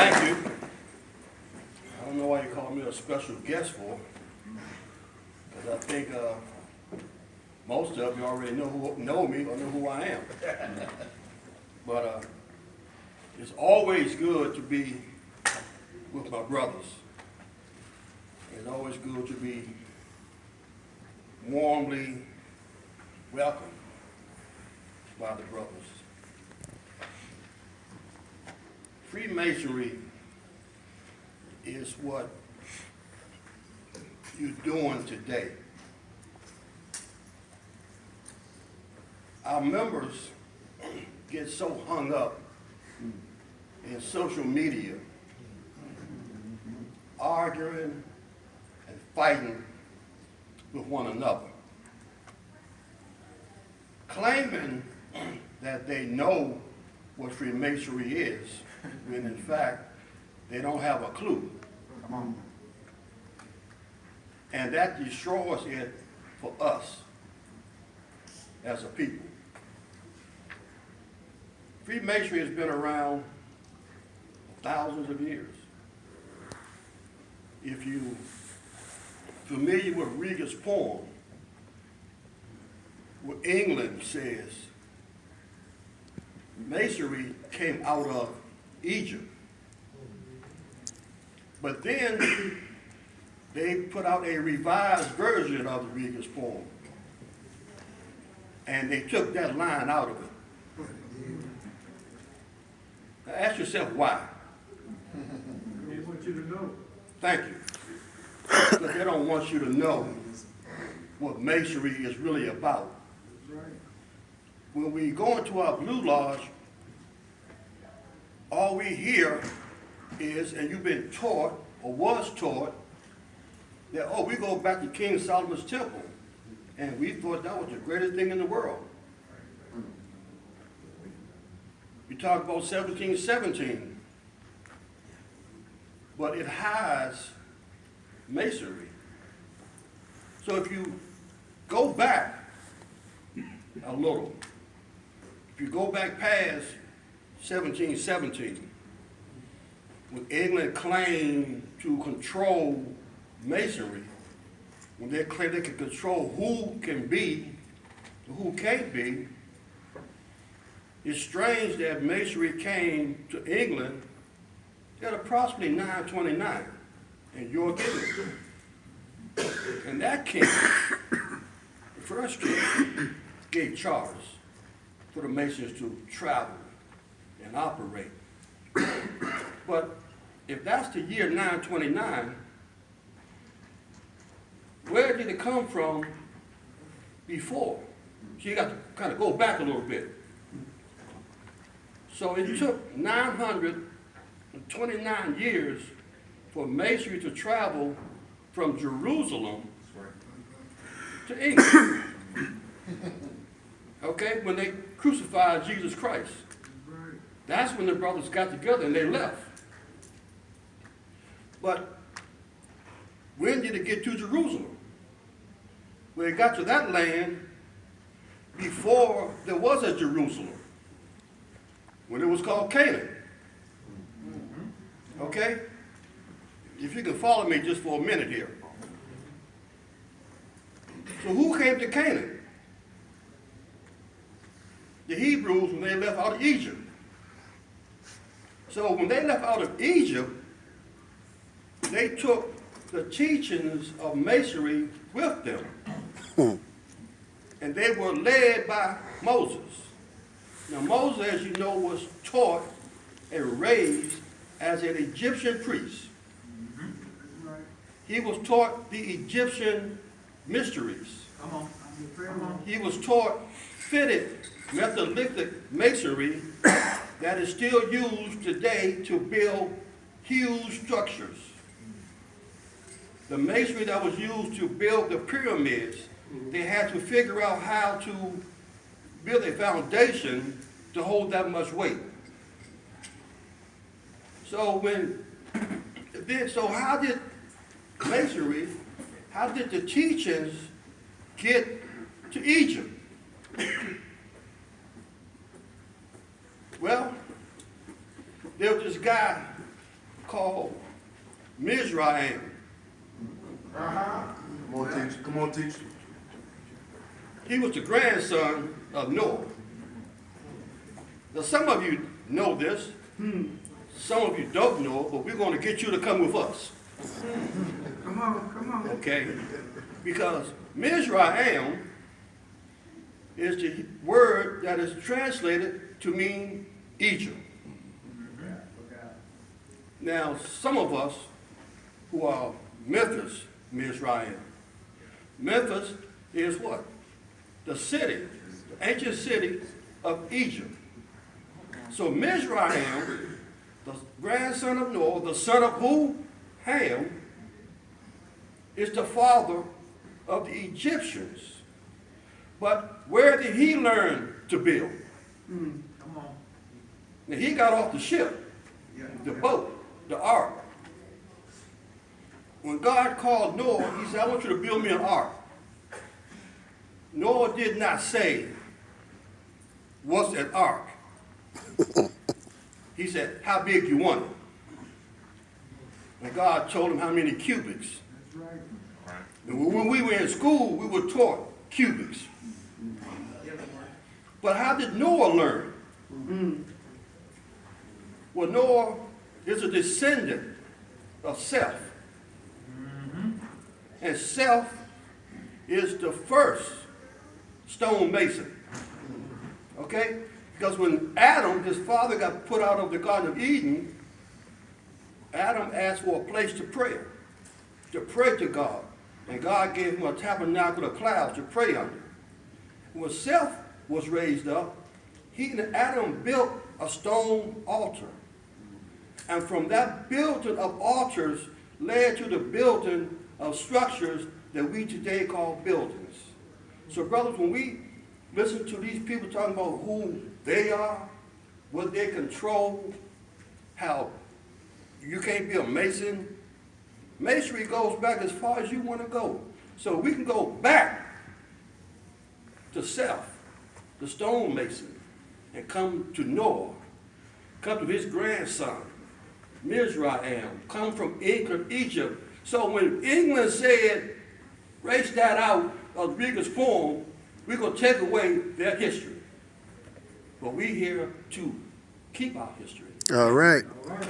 Thank you. I don't know why you call me a special guest for, because I think most of you already know me or know who I am. But it's always good to be with my brothers. It's always good to be warmly welcomed by the brothers. Freemasonry is what you're doing today. Our members get so hung up in social media, arguing and fighting with one another, claiming that they know what Freemasonry is, when in fact they don't have a clue. Come on. And that destroys it for us as a people. Freemasonry has been around for thousands of years. If you're familiar with Rega's poem, where England says Masonry came out of Egypt. But then they put out a revised version of the Rega's poem. And they took that line out of it. Now ask yourself why. They want you to know. Thank you. Because they don't want you to know what Masonry is really about. That's right. When we go into our Blue Lodge, all we hear is, and you've been taught, or was taught, that, oh, we go back to King Solomon's temple, and we thought that was the greatest thing in the world. You talk about 1717, but it has Masonry. So if you go back a little, if you go back past 1717, when England claimed to control Masonry, when they claimed they could control who can be and who can't be, it's strange that Masonry came to England at approximately 929 in York, England. And that king, the first king, gave charters for the Masons to travel and operate. But if that's the year 929, where did it come from before? So you got to kind of go back a little bit. So it took 929 years for Masonry to travel from Jerusalem to England. Okay, when they crucified Jesus Christ. That's when the brothers got together and they left. But when did it get to Jerusalem? Well, it got to that land before there was a Jerusalem, when it was called Canaan. Okay? If you can follow me just for a minute here. So who came to Canaan? The Hebrews, when they left out of Egypt. So when they left out of Egypt, they took the teachings of Masonry with them. And they were led by Moses. Now Moses, as you know, was taught and raised as an Egyptian priest. He was taught the Egyptian mysteries. He was taught fitted metallurgic masonry that is still used today to build huge structures. The masonry that was used to build the pyramids, they had to figure out how to build a foundation to hold that much weight. So how did masonry, how did the teachings get to Egypt? Well, there was this guy called Mizraim. Come on, teacher. Come on, teacher. He was the grandson of Noah. Now, some of you know this. Some of you don't know, but we're going to get you to come with us. Come on. Okay? Because Mizraim is the word that is translated to mean Egypt. Now, some of us who are Memphis, Mizraim. Memphis is what? The city, the ancient city of Egypt. So Mizraim, the grandson of Noah, the son of who? Ham, is the father of the Egyptians. But where did he learn to build? Come on. Now he got off the ship, the boat, the ark. When God called Noah, he said, I want you to build me an ark. Noah did not say, what's an ark? He said, how big you want it? And God told him how many cubits. That's right. And when we were in school, we were taught cubics. But how did Noah learn? Well, Noah is a descendant of Seth. And Seth is the first stonemason. Okay? Because when Adam, his father, got put out of the Garden of Eden, Adam asked for a place to pray to God. And God gave him a tabernacle of clouds to pray under. When Seth was raised up, Adam built a stone altar. And from that building of altars led to the building of structures that we today call buildings. So brothers, when we listen to these people talking about who they are, what they control, how you can't be a mason, masonry goes back as far as you want to go. So we can go back to Seth, the stonemason, and come to Noah, come to his grandson, Mizraim, come from Egypt. So when England said, race that out of the biggest form, we're going to take away their history. But we're here to keep our history. All right. All right.